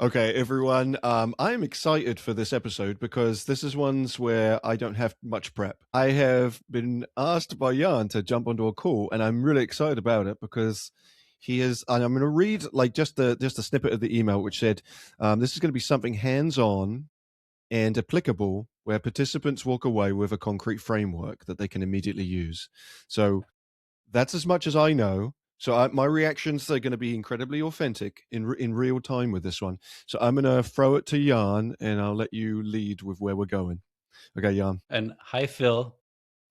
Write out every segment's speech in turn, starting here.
Okay, everyone. I'm excited for this episode because this is ones where I don't have much prep. I have been asked by Jan to jump onto a call, and I'm really excited about it because he is. And I'm going to read like just a snippet of the email, which said, "This is going to be something hands-on and applicable, where participants walk away with a concrete framework that they can immediately use." So that's as much as I know. So my reactions are going to be incredibly authentic in real time with this one. So I'm going to throw it to Jan, and I'll let you lead with where we're going. Okay, Jan. And hi, Phil.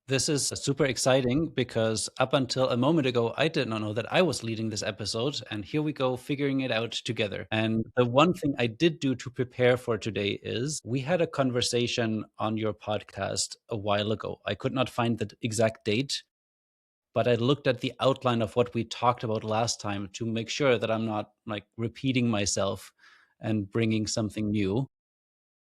This is super exciting because up until a moment ago, I did not know that I was leading this episode. And here we go, figuring it out together. And the one thing I did do to prepare for today is we had a conversation on your podcast a while ago. I could not find the exact date, but I looked at the outline of what we talked about last time to make sure that I'm not like repeating myself and bringing something new,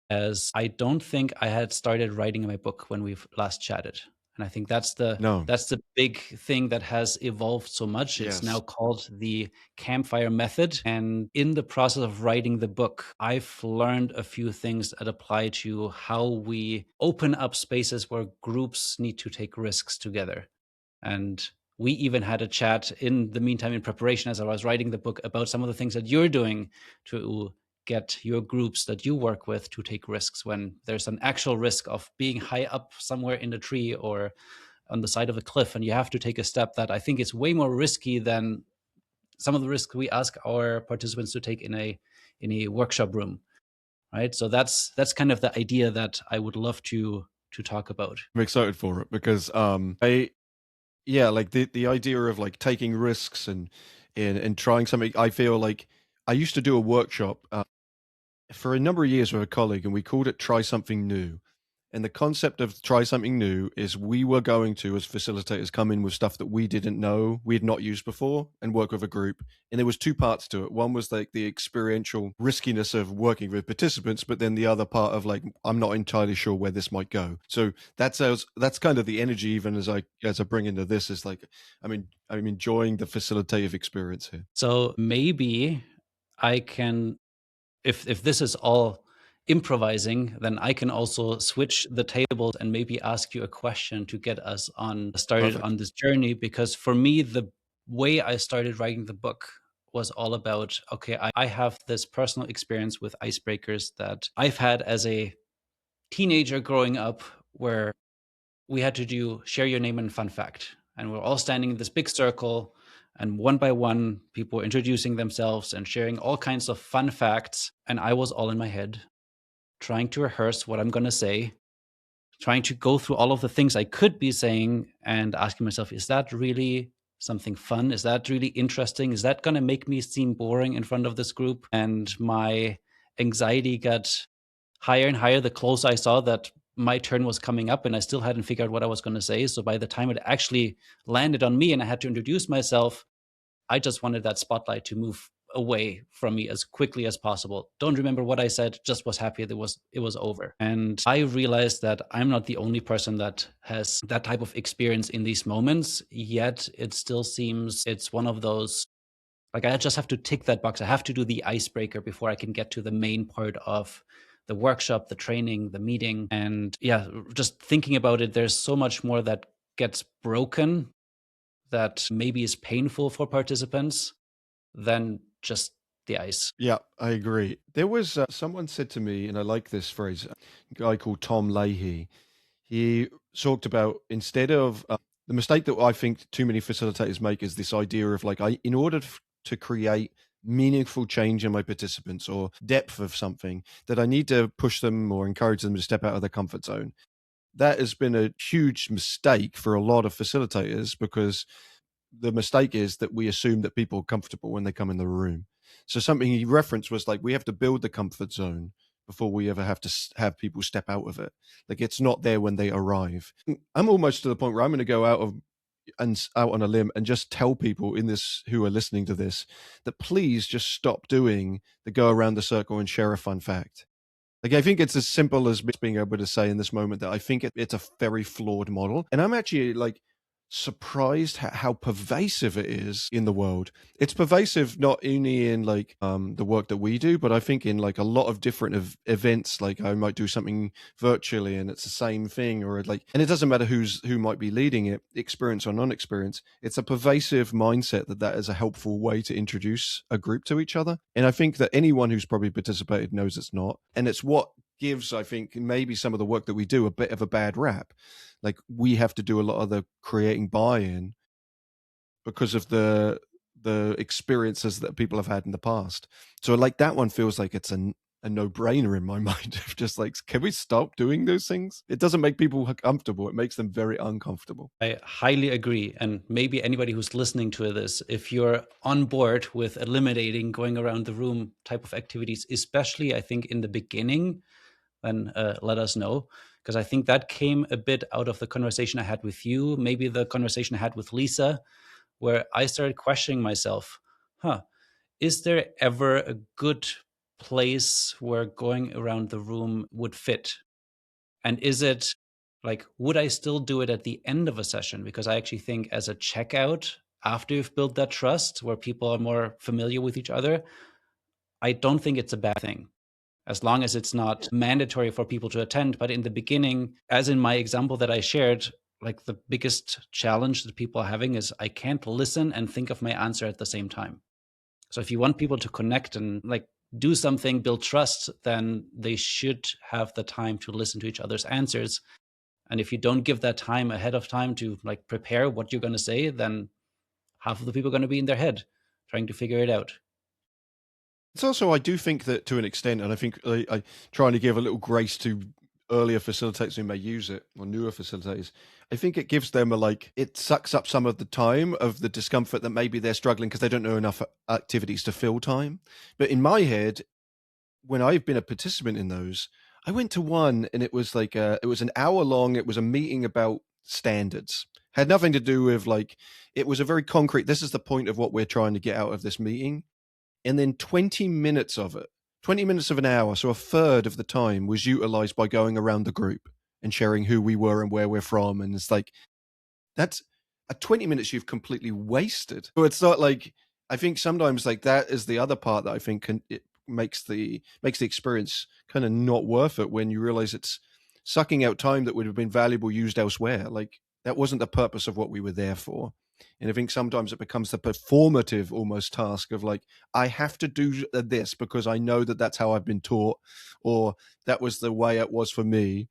as I don't think I had started writing my book when we've last chatted. And I think No. that's the big thing that has evolved so much. It's now Yes. called the Campfire method. And in the process of writing the book, I've learned a few things that apply to how we open up spaces where groups need to take risks together. And we even had a chat in the meantime, in preparation, as I was writing the book, about some of the things that you're doing to get your groups that you work with to take risks when there's an actual risk of being high up somewhere in a tree or on the side of a cliff, and you have to take a step that I think is way more risky than some of the risks we ask our participants to take in a workshop room, right? So that's kind of the idea that I would love to talk about. I'm excited for it because I yeah, like the idea of like taking risks and trying something. I feel like I used to do a workshop for a number of years with a colleague, and we called it "Try Something New." And the concept of try something new is we were going to, as facilitators, come in with stuff that we didn't know, we had not used before, and work with a group. And there was two parts to it. One was like the experiential riskiness of working with participants, but then the other part of like, I'm not entirely sure where this might go. So that's kind of the energy, even as I bring into this, is like, I'm enjoying the facilitative experience here. So maybe I can, if this is all improvising, then I can also switch the tables and maybe ask you a question to get us on started Perfect. on this journey. Because for me, the way I started writing the book was all about, okay, I have this personal experience with icebreakers that I've had as a teenager growing up, where we had to do share your name and fun fact. And we're all standing in this big circle, and one by one, people were introducing themselves and sharing all kinds of fun facts. And I was all in my head, trying to rehearse what I'm going to say, trying to go through all of the things I could be saying and asking myself, is that really something fun? Is that really interesting? Is that going to make me seem boring in front of this group? And my anxiety got higher and higher the closer I saw that my turn was coming up, and I still hadn't figured out what I was going to say. So by the time it actually landed on me and I had to introduce myself, I just wanted that spotlight to move away from me as quickly as possible. Don't remember what I said, just was happy that it was over. And I realized that I'm not the only person that has that type of experience in these moments, yet it still seems it's one of those, like, I just have to tick that box. I have to do the icebreaker before I can get to the main part of the workshop, the training, the meeting. And yeah, just thinking about it, there's so much more that gets broken that maybe is painful for participants than just the ice. Yeah, I agree. There was someone said to me, and I like this phrase, a guy called Tom Leahy. He talked about, instead of the mistake that I think too many facilitators make is this idea of like, in order to create meaningful change in my participants or depth of something, that I need to push them or encourage them to step out of their comfort zone. That has been a huge mistake for a lot of facilitators, because the mistake is that we assume that people are comfortable when they come in the room. So something he referenced was like, we have to build the comfort zone before we ever have to have people step out of it. Like, it's not there when they arrive. I'm almost to the point where I'm going to go out on a limb and just tell people in this, who are listening to this, that please just stop doing the go around the circle and share a fun fact. Like, I think it's as simple as being able to say in this moment that I think it's a very flawed model. And I'm actually like surprised how pervasive it is in the world. It's pervasive not only in like the work that we do, but I think in like a lot of different events. Like I might do something virtually and it's the same thing, or like, and it doesn't matter who might be leading it, experience or non-experience. It's a pervasive mindset that is a helpful way to introduce a group to each other. And I think that anyone who's probably participated knows it's not, and it's what gives, I think, maybe some of the work that we do a bit of a bad rap. Like we have to do a lot of the creating buy-in because of the experiences that people have had in the past. So like that one feels like it's a no-brainer in my mind of just like, can we stop doing those things? It doesn't make people comfortable. It makes them very uncomfortable. I highly agree. And maybe anybody who's listening to this, if you're on board with eliminating going around the room type of activities, especially I think in the beginning, then let us know. Because I think that came a bit out of the conversation I had with you, maybe the conversation I had with Lisa, where I started questioning myself, is there ever a good place where going around the room would fit? And is it like, would I still do it at the end of a session? Because I actually think as a checkout, after you've built that trust where people are more familiar with each other, I don't think it's a bad thing, as long as it's not mandatory for people to attend. But in the beginning, as in my example that I shared, like the biggest challenge that people are having is I can't listen and think of my answer at the same time. So if you want people to connect and like do something, build trust, then they should have the time to listen to each other's answers. And if you don't give that time ahead of time to like prepare what you're going to say, then half of the people are going to be in their head trying to figure it out. It's also, I do think that to an extent, and I think I trying to give a little grace to earlier facilitators who may use it, or newer facilitators, I think it gives them it sucks up some of the time of the discomfort that maybe they're struggling because they don't know enough activities to fill time. But in my head, when I've been a participant in those, I went to one and it was like it was an hour long. It was a meeting about standards. Had nothing to do with it was a very concrete, this is the point of what we're trying to get out of this meeting. And then 20 minutes of it, 20 minutes of an hour, so a third of the time was utilized by going around the group and sharing who we were and where we're from. And it's like, that's 20 minutes you've completely wasted. So it's not like, I think sometimes like that is the other part that I think it makes the experience kind of not worth it when you realize it's sucking out time that would have been valuable used elsewhere. Like that wasn't the purpose of what we were there for. And I think sometimes it becomes the performative almost task of like, I have to do this because I know that that's how I've been taught, or that was the way it was for me.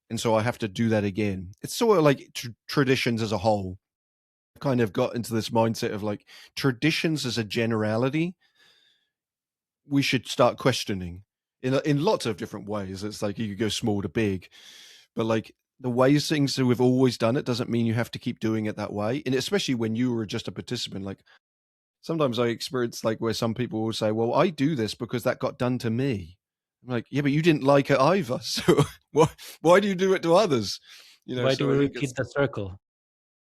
And so I have to do that again. It's sort of like traditions as a whole. I kind of got into this mindset of like traditions as a generality, we should start questioning in lots of different ways. It's like you could go small to big, but like the ways things that we've always done it doesn't mean you have to keep doing it that way. And especially when you were just a participant, like sometimes I experience like where some people will say, well, I do this because that got done to me. I'm like, yeah, but you didn't like it either. So why do you do it to others? You know, Why so do we I think repeat the circle?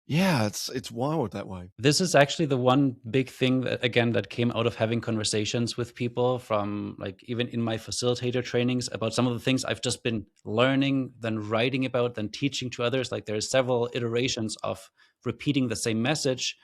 yeah, it's wild that way. This is actually the one big thing that, again, that came out of having conversations with people from like even in my facilitator trainings about some of the things I've just been learning, then writing about, then teaching to others. Like there's several iterations of repeating the same message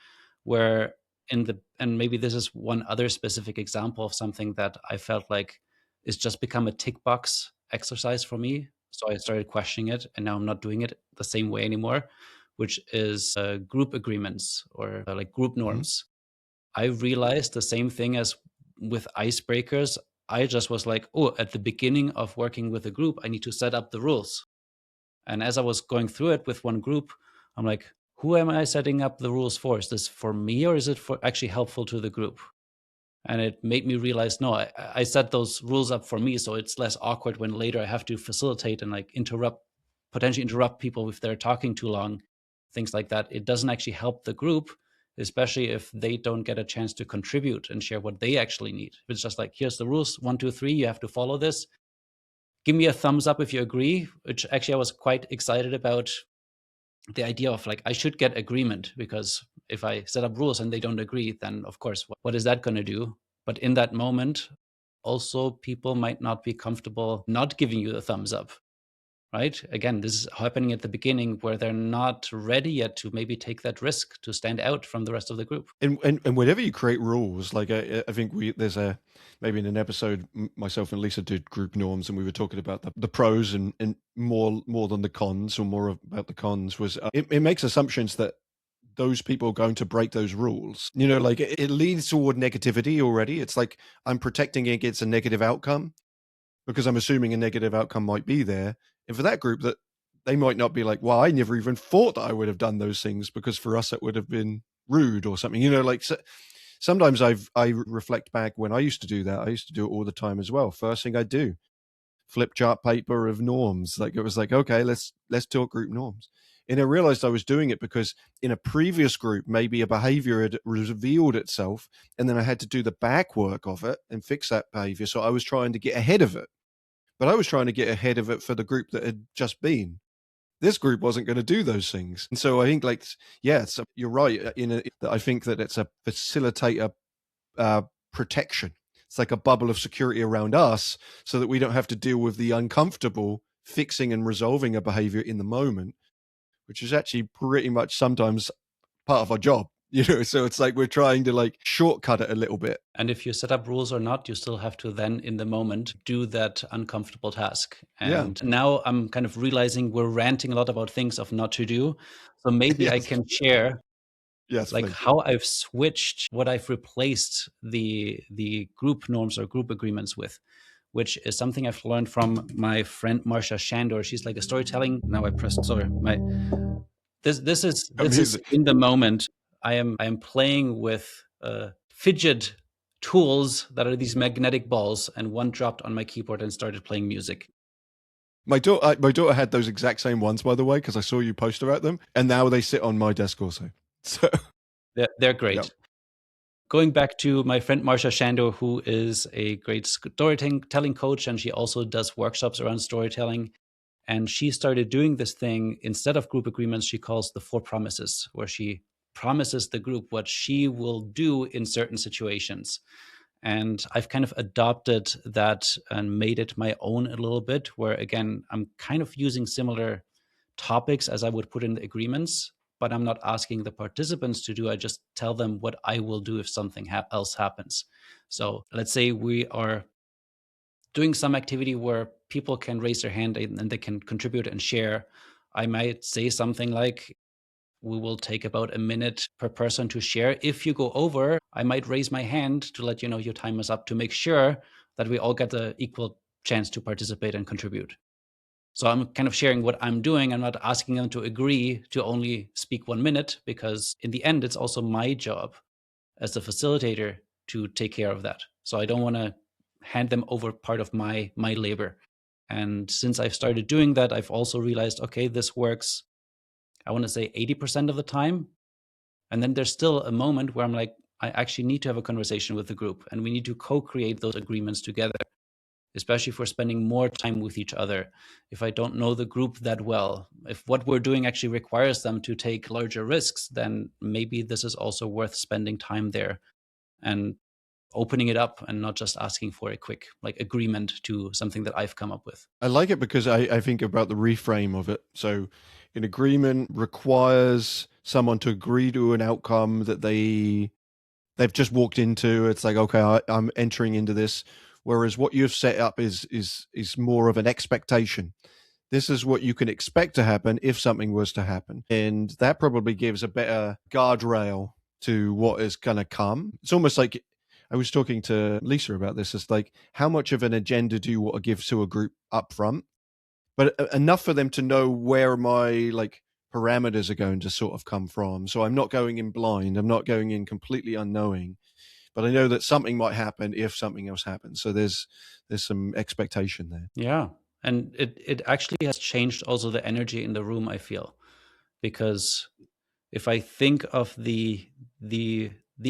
where and maybe this is one other specific example of something that I felt like is just become a tick box exercise for me. So I started questioning it and now I'm not doing it the same way anymore, which is group agreements or like group norms. I realized the same thing as with icebreakers. I just was like, oh, at the beginning of working with a group, I need to set up the rules. And as I was going through it with one group, I'm like, who am I setting up the rules for? Is this for me or is it for actually helpful to the group? And it made me realize, no, I set those rules up for me. So it's less awkward when later I have to facilitate and like potentially interrupt people if they're talking too long, things like that. It doesn't actually help the group, especially if they don't get a chance to contribute and share what they actually need. It's just like, here's the rules, 1, 2, 3, you have to follow this. Give me a thumbs up if you agree, which actually I was quite excited about the idea of like, I should get agreement, because if I set up rules and they don't agree, then of course, what is that going to do? But in that moment, also people might not be comfortable not giving you a thumbs up, right? Again, this is happening at the beginning where they're not ready yet to maybe take that risk to stand out from the rest of the group. And whenever you create rules, like I think there's a maybe in an episode myself and Lisa did group norms, and we were talking about the pros and more than the cons, or more about the cons was it makes assumptions that those people are going to break those rules. You know, like it leads toward negativity already. It's like I'm protecting against a negative outcome because I'm assuming a negative outcome might be there. And for that group, that they might not be like, well, I never even thought that I would have done those things because for us it would have been rude or something. You know, like sometimes I reflect back when I used to do that. I used to do it all the time as well. First thing I do, flip chart paper of norms. Like it was like, okay, let's talk group norms. And I realized I was doing it because in a previous group, maybe a behavior had revealed itself, and then I had to do the back work of it and fix that behavior. So I was trying to get ahead of it, but I was trying to get ahead of it for the group that had just been. This group wasn't going to do those things. And so I think, like, yeah, so you're right. I think that it's a facilitator protection. It's like a bubble of security around us so that we don't have to deal with the uncomfortable fixing and resolving a behavior in the moment, which is actually pretty much sometimes part of our job. You know, so it's like we're trying to like shortcut it a little bit. And if you set up rules or not, you still have to then in the moment do that uncomfortable task. And now I'm kind of realizing we're ranting a lot about things of not to do. So maybe I can share like please. how I've switched what I've replaced the group norms or group agreements with, which is something I've learned from my friend Marsha Shandor. She's like a storytelling. Now I pressed sorry. This is in the moment. I am playing with fidget tools that are these magnetic balls, and one dropped on my keyboard and started playing music. My daughter had those exact same ones, by the way, because I saw you post about them, and now they sit on my desk also. So they're great. Yep. Going back to my friend Marsha Shandor, who is a great storytelling coach, and she also does workshops around storytelling. And she started doing this thing instead of group agreements, she calls the 4 promises, where she promises the group what she will do in certain situations. And I've kind of adopted that and made it my own a little bit, where again, I'm kind of using similar topics as I would put in the agreements, but I'm not asking the participants to do. I just tell them what I will do if something else happens. So let's say we are doing some activity where people can raise their hand and they can contribute and share. I might say something like, we will take about a minute per person to share. If you go over, I might raise my hand to let you know your time is up, to make sure that we all get the equal chance to participate and contribute. So I'm kind of sharing what I'm doing. I'm not asking them to agree to only speak 1 minute, because in the end, it's also my job as the facilitator to take care of that. So I don't want to hand them over part of my labor. And since I've started doing that, I've also realized, okay, this works, I want to say 80% of the time. And then there's still a moment where I'm like, I actually need to have a conversation with the group, and we need to co-create those agreements together, especially if we're spending more time with each other. If I don't know the group that well, if what we're doing actually requires them to take larger risks, then maybe this is also worth spending time there and opening it up, and not just asking for a quick like agreement to something that I've come up with. I like it because I think about the reframe of it. So an agreement requires someone to agree to an outcome that they've just walked into. It's like, okay, I'm entering into this. Whereas what you've set up is more of an expectation. This is what you can expect to happen if something was to happen. And that probably gives a better guardrail to what is going to come. It's almost like, I was talking to Lisa about this. It's like, how much of an agenda do you want to give to a group up front? But enough for them to know where my like parameters are going to sort of come from. So I'm not going in blind. I'm not going in completely unknowing. But I know that something might happen if something else happens. So there's some expectation there. Yeah. And it actually has changed also the energy in the room, I feel. Because if I think of the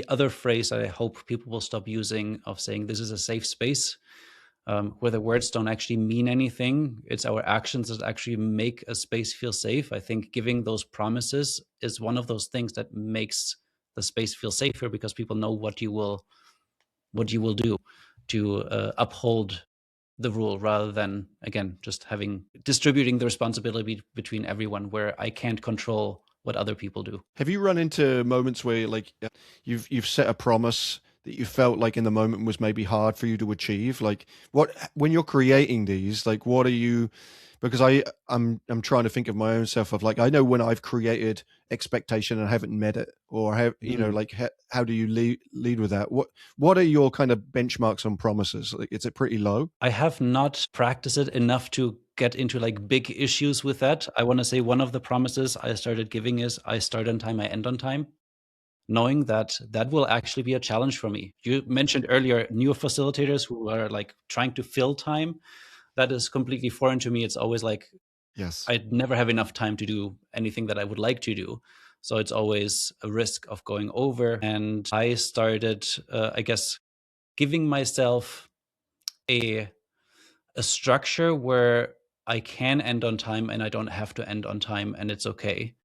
other phrase that I hope people will stop using, of saying this is a safe space, where the words don't actually mean anything, it's our actions that actually make a space feel safe. I think giving those promises is one of those things that makes the space feel safer, because people know what you will do to uphold the rule, rather than, again, just distributing the responsibility between everyone, where I can't control what other people do. Have you run into moments where like you've set a promise that you felt like in the moment was maybe hard for you to achieve? Like when you're creating these, like what are you, because I'm trying to think of my own self of like, I know when I've created expectation and I haven't met it, or have, you know, like how do you lead with that? What are your kind of benchmarks on promises? Like, is it pretty low? I have not practiced it enough to get into like big issues with that. I want to say one of the promises I started giving is I start on time, I end on time, knowing that that will actually be a challenge for me. You mentioned earlier new facilitators who are like trying to fill time. That is completely foreign to me. It's always like, Yes. I'd never have enough time to do anything that I would like to do. So it's always a risk of going over. And I started, I guess, giving myself a structure where I can end on time and I don't have to end on time, and it's okay.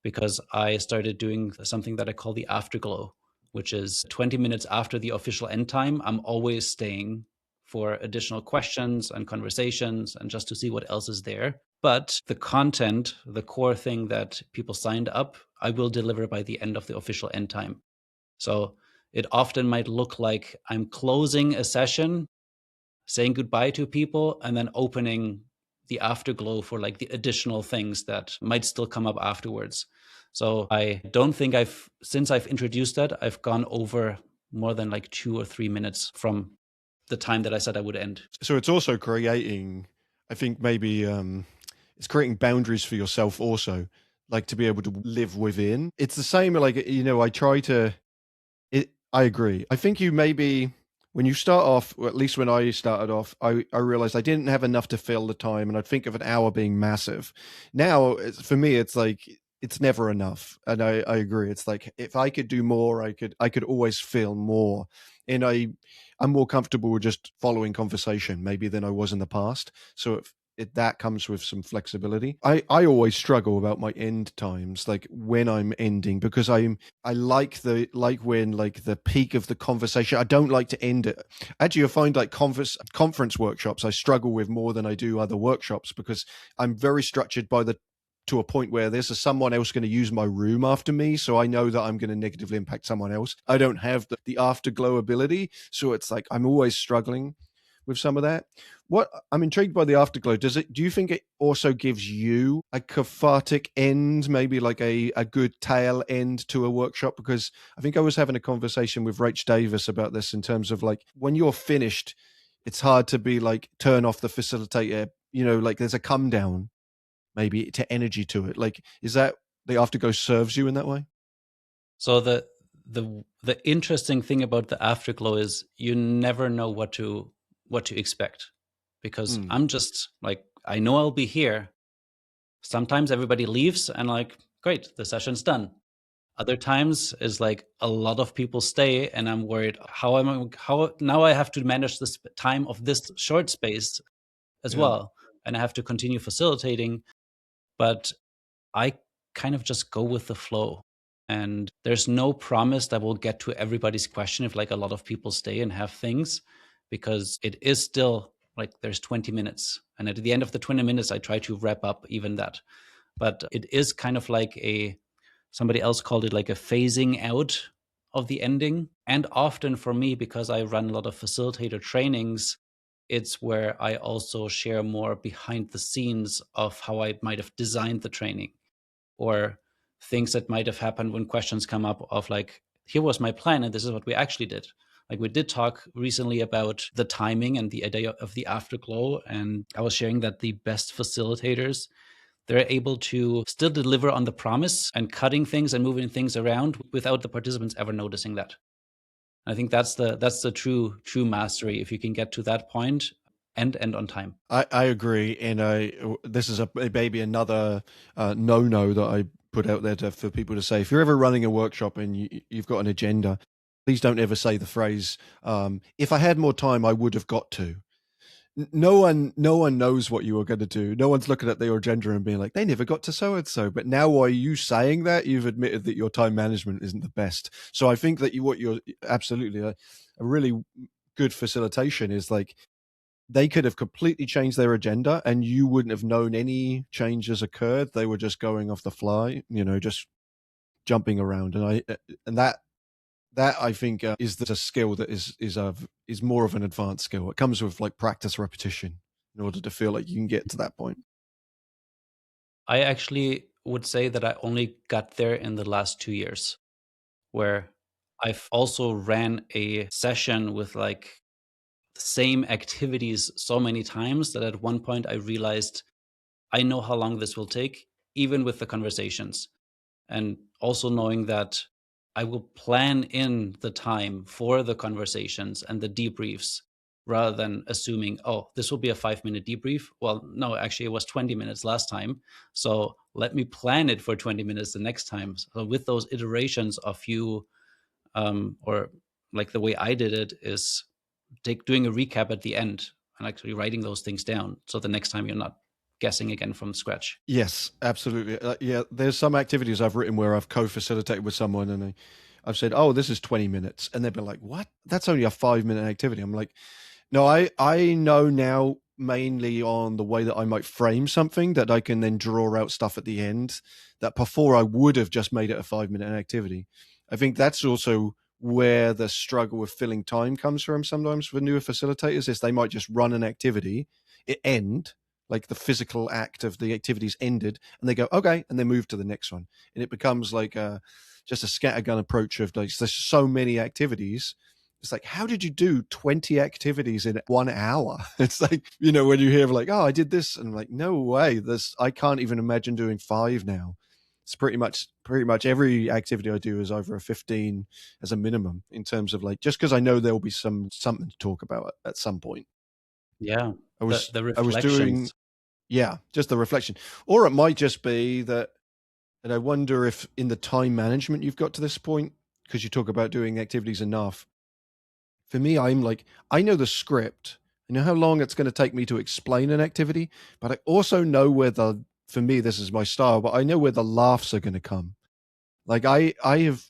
Because I started doing something that I call the afterglow, which is 20 minutes after the official end time, I'm always staying for additional questions and conversations and just to see what else is there. But the content, the core thing that people signed up, I will deliver by the end of the official end time. So it often might look like I'm closing a session, saying goodbye to people, and then opening the afterglow for like the additional things that might still come up afterwards. So I don't think since I've introduced that, I've gone over more than like 2 or 3 minutes from the time that I said I would end. So it's also creating, I think maybe it's creating boundaries for yourself also, like to be able to live within. It's the same, like, you know, I agree. I think you maybe, when you start off, or at least when I started off, I realized I didn't have enough to fill the time, and I'd think of an hour being massive. Now, for me, it's like, it's never enough. And I agree. It's like, if I could do more, I could always fill more. And I'm more comfortable with just following conversation maybe than I was in the past. So that comes with some flexibility. I always struggle about my end times, like when I'm ending, because I like when like the peak of the conversation. I don't like to end it. Actually, I find like conference workshops I struggle with more than I do other workshops, because I'm very structured to a point where there's someone else going to use my room after me. So I know that I'm going to negatively impact someone else. I don't have the afterglow ability. So it's like, I'm always struggling with some of that. What I'm intrigued by the afterglow. Do you think it also gives you a cathartic end, maybe like a good tail end to a workshop? Because I think I was having a conversation with Rach Davis about this, in terms of like, when you're finished, it's hard to be like, turn off the facilitator, you know, like there's a come down maybe to energy to it. Like, is that the afterglow serves you in that way? So the interesting thing about the afterglow is you never know what to expect, because I'm just like, I know I'll be here. Sometimes everybody leaves and like, great, the session's done. Other times is like a lot of people stay, and I'm worried how now I have to manage this time of this short space as well, and I have to continue facilitating. But I kind of just go with the flow. And there's no promise that we'll get to everybody's question if like a lot of people stay and have things, because it is still like there's 20 minutes. And at the end of the 20 minutes, I try to wrap up even that. But it is kind of like somebody else called it like a phasing out of the ending. And often for me, because I run a lot of facilitator trainings, it's where I also share more behind the scenes of how I might have designed the training, or things that might have happened when questions come up of like, here was my plan and this is what we actually did. Like, we did talk recently about the timing and the idea of the afterglow, and I was sharing that the best facilitators, they're able to still deliver on the promise and cutting things and moving things around without the participants ever noticing that. I think that's the true mastery, if you can get to that point and end on time. I agree, and this is maybe another no that I put out there for people to say. If you're ever running a workshop and you've got an agenda, please don't ever say the phrase, "If I had more time, I would have got to." No one knows what you were going to do. No one's looking at their agenda and being like, they never got to so and so. But now, while you saying that, you've admitted that your time management isn't the best. So I think that what you're absolutely a really good facilitation is like, they could have completely changed their agenda and you wouldn't have known any changes occurred. They were just going off the fly, just jumping around. And that I think is a skill that is more of an advanced skill. It comes with like practice, repetition, in order to feel like you can get to that point. I actually would say that I only got there in the last 2 years, where I've also ran a session with like the same activities so many times that at one point I realized I know how long this will take, even with the conversations. And also knowing that I will plan in the time for the conversations and the debriefs rather than assuming, oh, this will be a 5-minute debrief. Well, no, actually, it was 20 minutes last time. So let me plan it for 20 minutes the next time. So with those iterations of you, or like the way I did it is doing a recap at the end and actually writing those things down. So the next time you're not guessing again from scratch. Yes, absolutely. Yeah, there's some activities I've written where I've co-facilitated with someone and I've said, oh, this is 20 minutes. And they've been like, what? That's only a 5-minute activity. I'm like, no, I know now mainly on the way that I might frame something that I can then draw out stuff at the end that before I would have just made it a 5-minute activity. I think that's also where the struggle with filling time comes from sometimes for newer facilitators is they might just run an activity, it end, like the physical act of the activities ended, and they go, okay, and they move to the next one. And it becomes like just a scattergun approach of like, there's so many activities. It's like, how did you do 20 activities in 1 hour? It's like, when you hear like, oh, I did this, and I'm like, no way. I can't even imagine doing 5 now. It's pretty much every activity I do is over a 15 as a minimum in terms of like, just because I know there will be something to talk about at some point. Yeah. I was reflections. doing, yeah, just the reflection. Or it might just be that, and I wonder if in the time management you've got to this point, because you talk about doing activities enough. For me, I'm like, I know the script. I know how long it's going to take me to explain an activity, but I also know for me, this is my style, but I know where the laughs are going to come. Like I have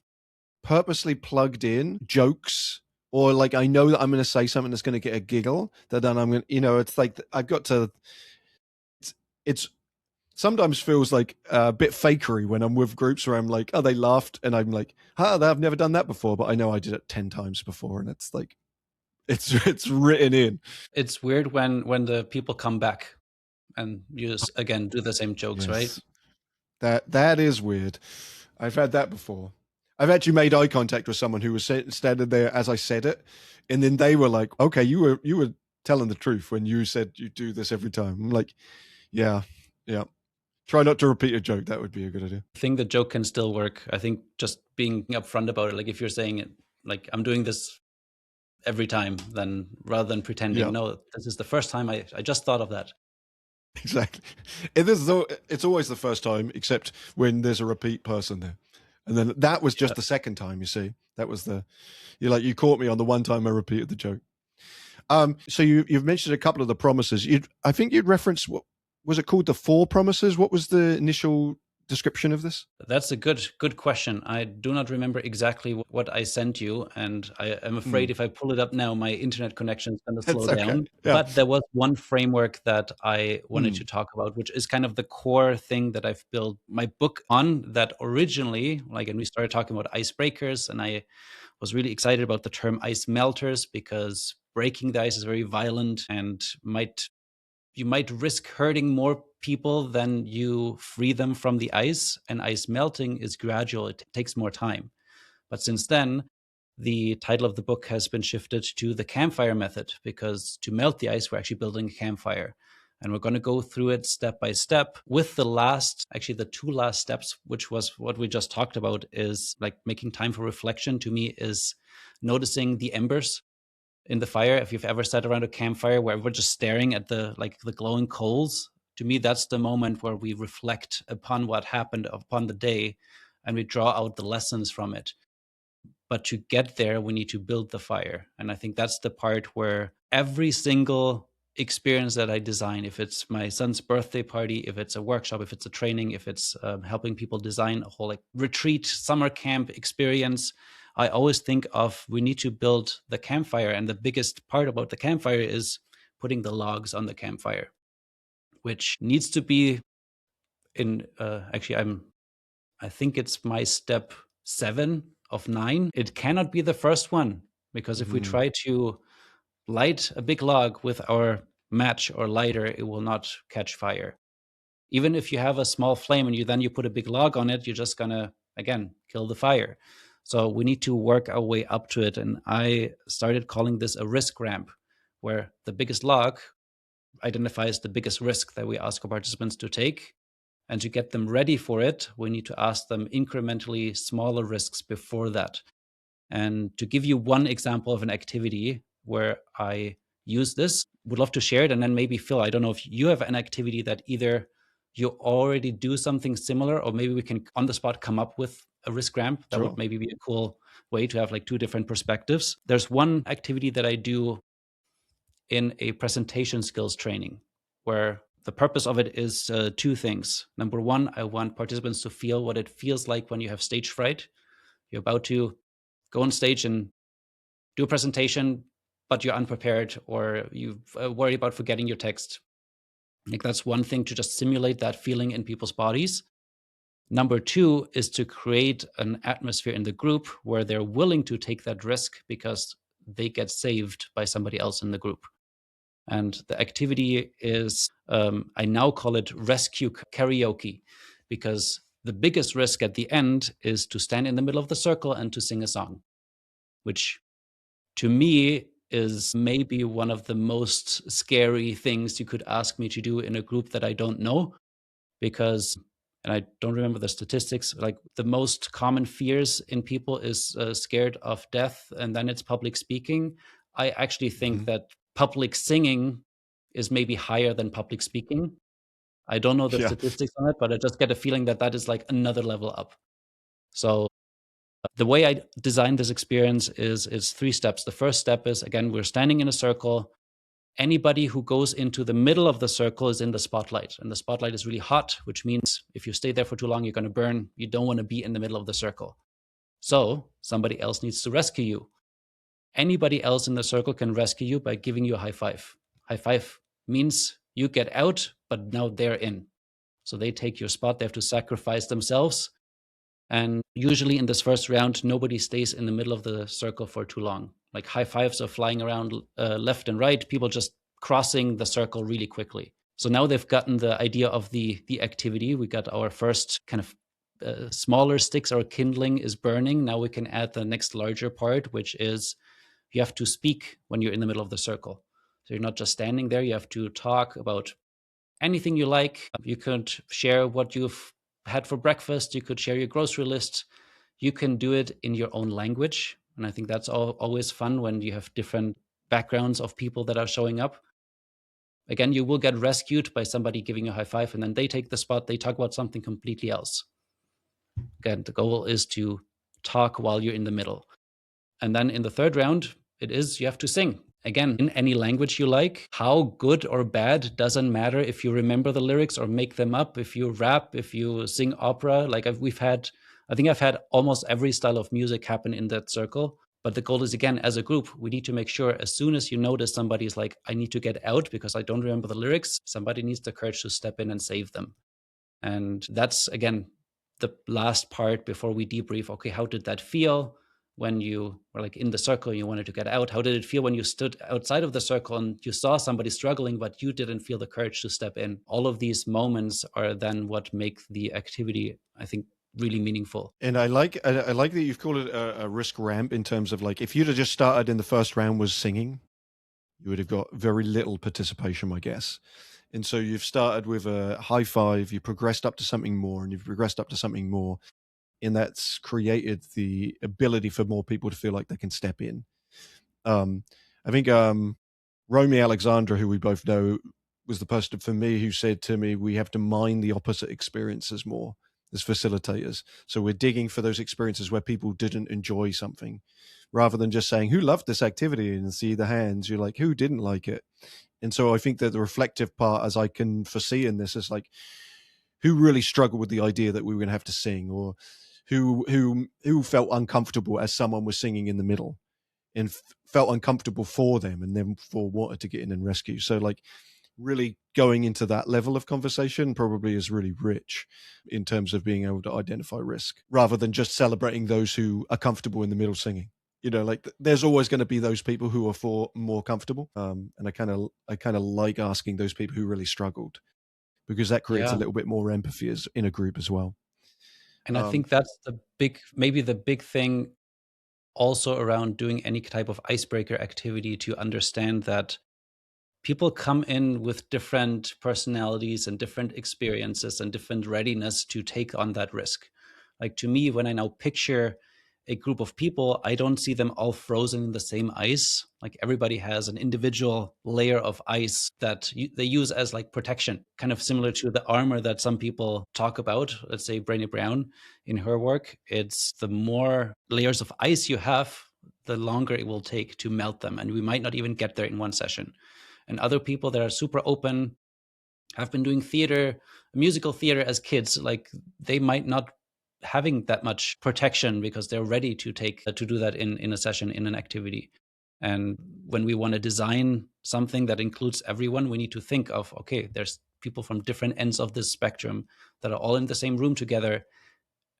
purposely plugged in jokes, or like I know that I'm going to say something that's going to get a giggle, that then I'm going to, it's like I've got to, it's sometimes feels like a bit fakery when I'm with groups where I'm like, oh, they laughed, and I'm like, I've never done that before, but I know I did it 10 times before, and it's like, it's written in. It's weird when the people come back and you just again do the same jokes, right? That is weird. I've had that before. I've actually made eye contact with someone who was standing there as I said it, and then they were like, okay, you were telling the truth when you said you do this every time. I'm like, yeah. Try not to repeat a joke. That would be a good idea. I think the joke can still work. I think just being upfront about it, like if you're saying it, like I'm doing this every time, then rather than pretending, no, this is the first time I just thought of that. Exactly. It's always the first time, except when there's a repeat person there. And then that was just the second time, you see. That was you caught me on the one time I repeated the joke. So you've mentioned a couple of the promises. I think you'd referenced, what was it called, the 4 promises? What was the initial description of this? That's a good question. I do not remember exactly what I sent you, and I am afraid if I pull it up now, my internet connection is going to slow down. Yeah. But there was one framework that I wanted to talk about, which is kind of the core thing that I've built my book on, that originally, like, and we started talking about icebreakers, and I was really excited about the term ice melters because breaking the ice is very violent and you might risk hurting more people than you free them from the ice. And ice melting is gradual. It takes more time. But since then, the title of the book has been shifted to the campfire method, because to melt the ice, we're actually building a campfire. And we're going to go through it step by step with the 2 last steps, which was what we just talked about, is like making time for reflection. To me, is noticing the embers in the fire. If you've ever sat around a campfire where we're just staring at the glowing coals, to me, that's the moment where we reflect upon what happened upon the day and we draw out the lessons from it. But to get there, we need to build the fire. And I think that's the part where every single experience that I design, if it's my son's birthday party, if it's a workshop, if it's a training, if it's helping people design a whole retreat, summer camp experience, I always think of, we need to build the campfire. And the biggest part about the campfire is putting the logs on the campfire, which needs to be in, actually, I think it's my step 7 of 9. It cannot be the first one, because if we try to light a big log with our match or lighter, it will not catch fire. Even if you have a small flame and you put a big log on it, you're just gonna, again, kill the fire. So we need to work our way up to it. And I started calling this a risk ramp, where the biggest log identifies the biggest risk that we ask our participants to take. And to get them ready for it, we need to ask them incrementally smaller risks before that. And to give you one example of an activity where I use this, would love to share it. And then maybe Phil, I don't know if you have an activity that either you already do something similar, or maybe we can on the spot come up with a risk ramp. That would maybe be a cool way to have like 2 different perspectives. There's one activity that I do in a presentation skills training, where the purpose of it is 2 things. Number 1, I want participants to feel what it feels like when you have stage fright. You're about to go on stage and do a presentation, but you're unprepared, or you worry about forgetting your text. Like, that's one thing, to just simulate that feeling in people's bodies. Number 2 is to create an atmosphere in the group where they're willing to take that risk because they get saved by somebody else in the group. And the activity is, I now call it rescue karaoke, because the biggest risk at the end is to stand in the middle of the circle and to sing a song, which to me is maybe one of the most scary things you could ask me to do in a group that I don't know, because, and I don't remember the statistics, like the most common fears in people is scared of death, and then it's public speaking. I actually think that public singing is maybe higher than public speaking. I don't know the statistics on it, but I just get a feeling that that is like another level up. So the way I designed this experience is 3 steps. The first step is, again, we're standing in a circle. Anybody who goes into the middle of the circle is in the spotlight, and the spotlight is really hot, which means if you stay there for too long, you're going to burn. You don't want to be in the middle of the circle. So somebody else needs to rescue you. Anybody else in the circle can rescue you by giving you a high five. High five means you get out, but now they're in. So they take your spot. They have to sacrifice themselves. And usually in this first round, nobody stays in the middle of the circle for too long. Like, high fives are flying around left and right, people just crossing the circle really quickly. So now they've gotten the idea of the activity. We got our first kind of smaller sticks, our kindling is burning. Now we can add the next larger part, which is you have to speak when you're in the middle of the circle. So you're not just standing there, you have to talk about anything you like. You could share what you've had for breakfast. You could share your grocery list. You can do it in your own language. And I think that's always fun when you have different backgrounds of people that are showing up. Again, you will get rescued by somebody giving you a high five, and then they take the spot. They talk about something completely else. Again, the goal is to talk while you're in the middle. And then in the third round, you have to sing. Again, in any language you like. How good or bad doesn't matter if you remember the lyrics or make them up. If you rap, if you sing opera, like I think I've had almost every style of music happen in that circle. But the goal is, again, as a group, we need to make sure as soon as you notice somebody's like, I need to get out because I don't remember the lyrics, somebody needs the courage to step in and save them. And that's, again, the last part before we debrief. Okay, how did that feel when you were like in the circle, you wanted to get out? How did it feel when you stood outside of the circle and you saw somebody struggling, but you didn't feel the courage to step in? All of these moments are then what make the activity, I think, really meaningful. And I like that you've called it a risk ramp, in terms of, like, if you'd have just started in the first round was singing, you would have got very little participation, I guess. And so you've started with a high five, you progressed up to something more, and you've progressed up to something more. And that's created the ability for more people to feel like they can step in. I think Romy Alexandra, who we both know, was the person for me who said to me, we have to mine the opposite experiences more as facilitators. So we're digging for those experiences where people didn't enjoy something, rather than just saying, who loved this activity, and see the hands. You're like, who didn't like it? And so I think that the reflective part, as I can foresee in this, is like, who really struggled with the idea that we were going to have to sing, or who felt uncomfortable as someone was singing in the middle. and felt uncomfortable for them, and then for wanted to get in and rescue. So like really going into that level of conversation probably is really rich in terms of being able to identify risk, rather than just celebrating those who are comfortable in the middle singing. Like there's always going to be those people who are more comfortable, and I kind of like asking those people who really struggled, because that creates a Yeah. little bit more empathy as in a group as well. And I Um, think that's maybe the big thing also around doing any type of icebreaker activity, to understand that people come in with different personalities and different experiences and different readiness to take on that risk. Like, to me, when I now picture a group of people, I don't see them all frozen in the same ice. Like, everybody has an individual layer of ice that they use as like protection, kind of similar to the armor that some people talk about. Let's say Brené Brown in her work, it's the more layers of ice you have, the longer it will take to melt them. And we might not even get there in one session. And other people that are super open, have been doing theater, musical theater as kids, like they might not having that much protection because they're ready to do that in a session, in an activity. And when we want to design something that includes everyone, we need to think of, okay, there's people from different ends of this spectrum that are all in the same room together,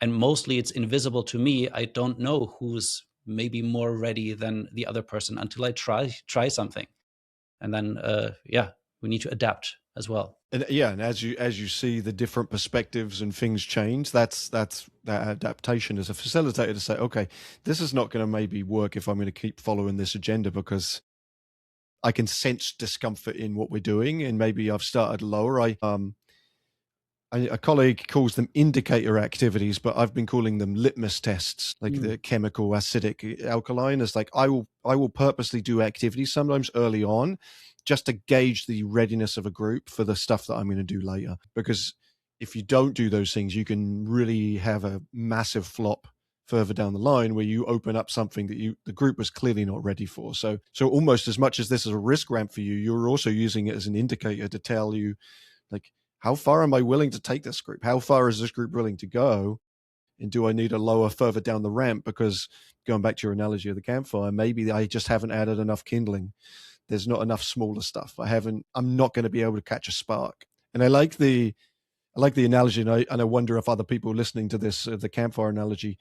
and mostly it's invisible to me. I don't know who's maybe more ready than the other person until I try something. And then yeah, we need to adapt as well. and yeah, and as you see the different perspectives and things change, that's that adaptation as a facilitator to say, okay, this is not going to maybe work if I'm going to keep following this agenda, because I can sense discomfort in what we're doing, and maybe I've started lower. A colleague calls them indicator activities, but I've been calling them litmus tests, like Mm. the chemical, acidic, alkaline. Is like I will purposely do activities sometimes early on, just to gauge the readiness of a group for the stuff that I'm going to do later. Because if you don't do those things, you can really have a massive flop further down the line, where you open up something that the group was clearly not ready for. So almost as much as this is a risk ramp for you, you're also using it as an indicator to tell you, like, how far am I willing to take this group? How far is this group willing to go? And do I need to lower further down the ramp? Because going back to your analogy of the campfire, maybe I just haven't added enough kindling. There's not enough smaller stuff. I'm not going to be able to catch a spark. And I like the analogy, and I wonder if other people listening to this, the campfire analogy,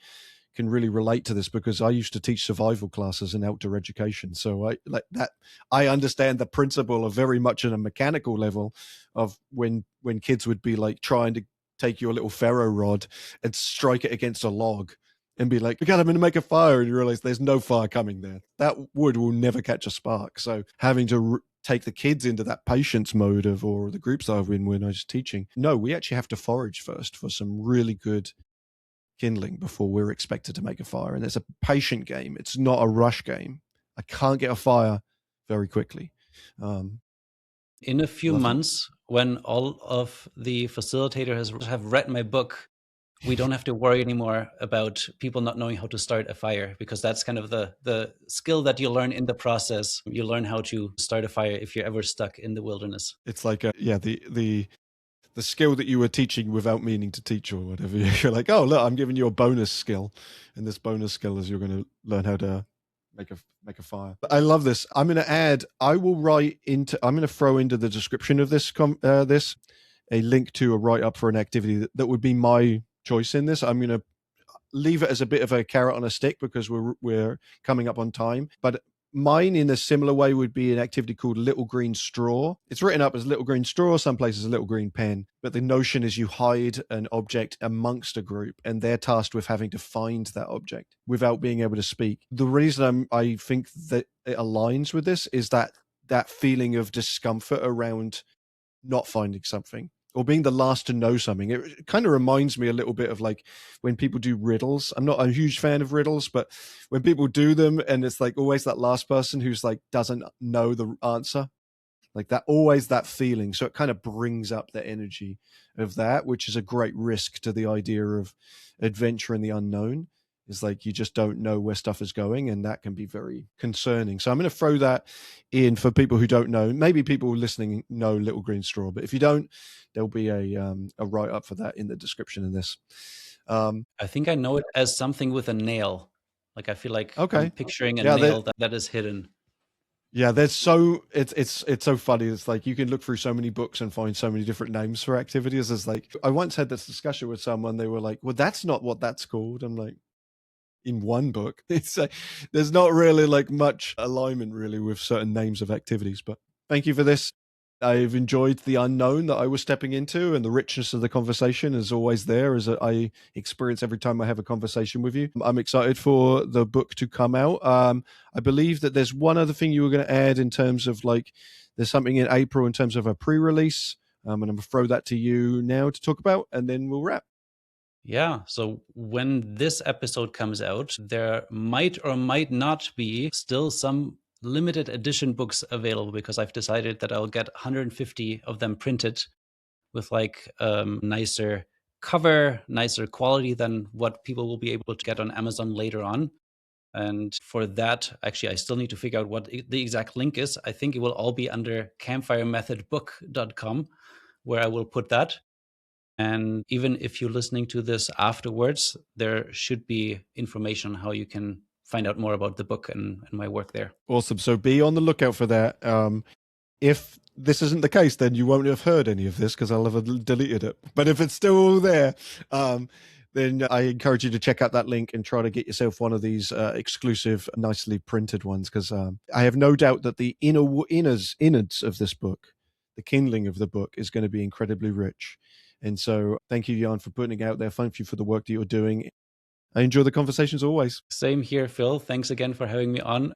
can really relate to this, because I used to teach survival classes in outdoor education. So I like that. I understand the principle of very much on a mechanical level of when kids would be like trying to take your little ferro rod and strike it against a log and be like, okay, I'm going to make a fire. And you realize there's no fire coming there. That wood will never catch a spark. So having to take the kids into that patience mode or the groups I was in when I was teaching. No, we actually have to forage first for some really good kindling before we're expected to make a fire. And it's a patient game. It's not a rush game. I can't get a fire very quickly. In a few Love that. months, when all of the facilitators have read my book, we don't have to worry anymore about people not knowing how to start a fire, because that's kind of the skill that you learn in the process. You learn how to start a fire if you're ever stuck in the wilderness. It's like the skill that you were teaching without meaning to teach, or whatever. You're like, oh look, I'm giving you a bonus skill, and this bonus skill is you're going to learn how to make a fire. But I love this. I'm going to add. I'm going to throw into the description of this this a link to a write up for an activity that would be my choice in this. I'm going to leave it as a bit of a carrot on a stick because we're coming up on time. But mine, in a similar way, would be an activity called Little Green Straw. It's written up as Little Green Straw, some places a Little Green Pen, but the notion is you hide an object amongst a group, and they're tasked with having to find that object without being able to speak. The reason I think that it aligns with this is that feeling of discomfort around not finding something or being the last to know something. It kind of reminds me a little bit of like when people do riddles. I'm not a huge fan of riddles, but when people do them and it's like always that last person who's like doesn't know the answer, like that, always that feeling. So it kind of brings up the energy of that, which is a great risk to the idea of adventure in the unknown. Is like you just don't know where stuff is going, and that can be very concerning. So I'm going to throw that in for people who don't know. Maybe people listening know Little Green Straw, but if you don't, there'll be a write up for that in the description of this. I think I know it as something with a nail. Like I feel like I'm Okay. picturing a Yeah, nail that is hidden. yeah, there's so it's so funny. It's like you can look through so many books and find so many different names for activities. It's like I once had this discussion with someone. They were like, "Well, that's not what that's called." I'm like, in one book, it's like there's not really like much alignment really with certain names of activities. But thank you for this. I've enjoyed the unknown that I was stepping into, and the richness of the conversation is always there, as I experience every time I have a conversation with you. I'm excited for the book to come out. I believe that there's one other thing you were going to add in terms of like there's something in April in terms of a pre-release, and I'm going to throw that to you now to talk about, and then we'll wrap. Yeah. So when this episode comes out, there might or might not be still some limited edition books available because I've decided that I'll get 150 of them printed with like nicer cover, nicer quality than what people will be able to get on Amazon later on. And for that, actually, I still need to figure out what the exact link is. I think it will all be under campfiremethodbook.com, where I will put that. And even if you're listening to this afterwards, there should be information on how you can find out more about the book and my work there. Awesome. So be on the lookout for that. If this isn't the case, then you won't have heard any of this because I'll have deleted it. But if it's still there, then I encourage you to check out that link and try to get yourself one of these exclusive, nicely printed ones. Because I have no doubt that the innards of this book, the kindling of the book, is going to be incredibly rich. And so, thank you, Jan, for putting it out there. Thank you for the work that you're doing. I enjoy the conversations always. Same here, Phil. Thanks again for having me on.